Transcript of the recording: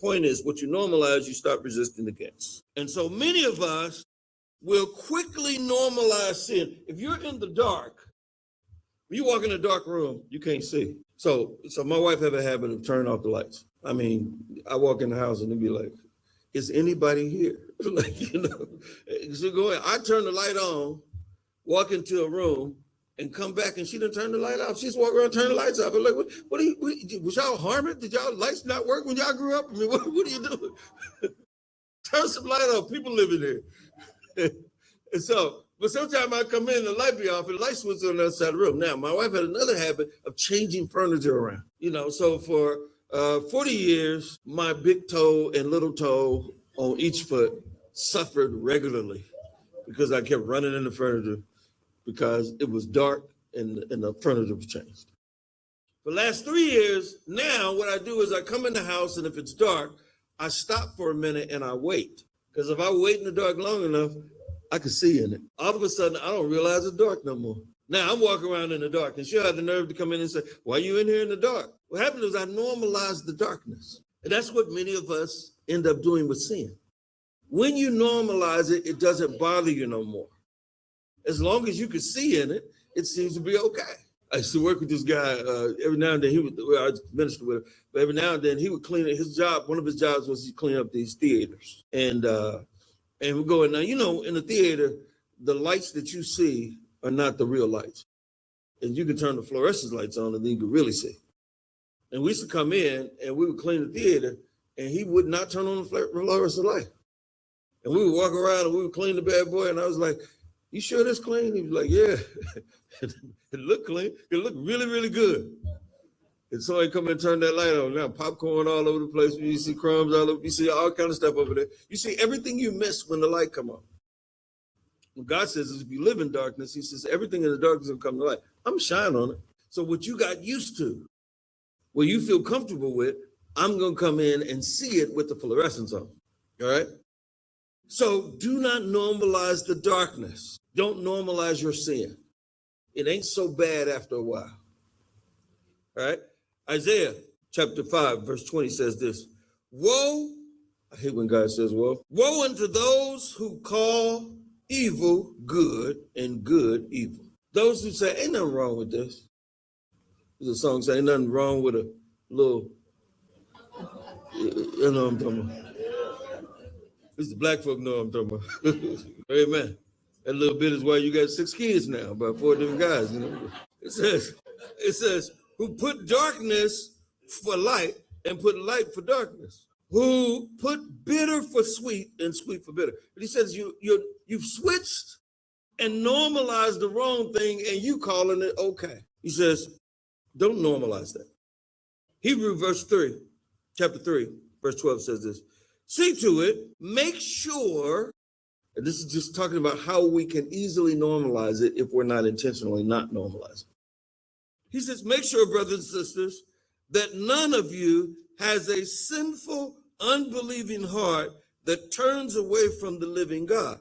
point is, what you normalize, you start resisting against. And so many of us will quickly normalize sin. If you're in the dark, when you walk in a dark room, you can't see. So my wife have a habit of turning off the lights. I mean, I walk in the house and it'd be like, is anybody here? Like, you know, so go ahead. I turn the light on, walk into a room, and come back, and she didn't turn the light off. She just walk around, turn the lights off. I'm like, what was y'all harming? Did y'all lights not work when y'all grew up? I mean, what are you doing? Turn some light off. People living here. And so, but sometimes I come in, the light be off, and the light switch on the other side of the room. Now, my wife had another habit of changing furniture around. You know, so for 40 years, my big toe and little toe on each foot suffered regularly because I kept running into furniture because it was dark and the furniture was changed. For the last 3 years, now what I do is I come in the house, and if it's dark, I stop for a minute and I wait. Because if I wait in the dark long enough, I can see in it. All of a sudden, I don't realize it's dark no more. Now I'm walking around in the dark, and she'll have the nerve to come in and say, why are you in here in the dark? What happened is I normalized the darkness. And that's what many of us end up doing with sin. When you normalize it, it doesn't bother you no more. As long as you can see in it, it seems to be okay. I used to work with this guy. Every now and then I ministered with him, but every now and then he would clean it. His job, one of his jobs was to clean up these theaters. And we're going, now, you know, in the theater, the lights that you see are not the real lights. And you can turn the fluorescent lights on and then you can really see. And we used to come in and we would clean the theater and he would not turn on the fluorescent light. And we would walk around and we would clean the bad boy. And I was like, you sure this clean? He was like, yeah. It looked clean. It looked really, really good. And so I come and turn that light on. Now popcorn all over the place. You see crumbs all over. You see all kind of stuff over there. You see everything you miss when the light come on. When God says, if you live in darkness, he says, everything in the darkness will come to light. I'm shine on it. So what you got used to, what you feel comfortable with, I'm going to come in and see it with the fluorescence on. All right? So do not normalize the darkness. Don't normalize your sin. It ain't so bad after a while. All right? Isaiah chapter 5, verse 20 says this. Woe, I hate when God says woe. Woe unto those who call evil good and good evil. Those who say, ain't nothing wrong with this. There's a song saying, ain't nothing wrong with a little, you know what I'm talking about. This the black folk know what I'm talking about. Amen. That little bit is why you got 6 kids now, about 4 different guys, you know. It says, who put darkness for light and put light for darkness. Who put bitter for sweet and sweet for bitter. But he says you've switched and normalized the wrong thing and you calling it okay. He says, don't normalize that. Hebrew chapter 3, verse 12 says this. See to it, make sure, and this is just talking about how we can easily normalize it if we're not intentionally not normalizing. He says, make sure, brothers and sisters, that none of you has a sinful, unbelieving heart that turns away from the living God.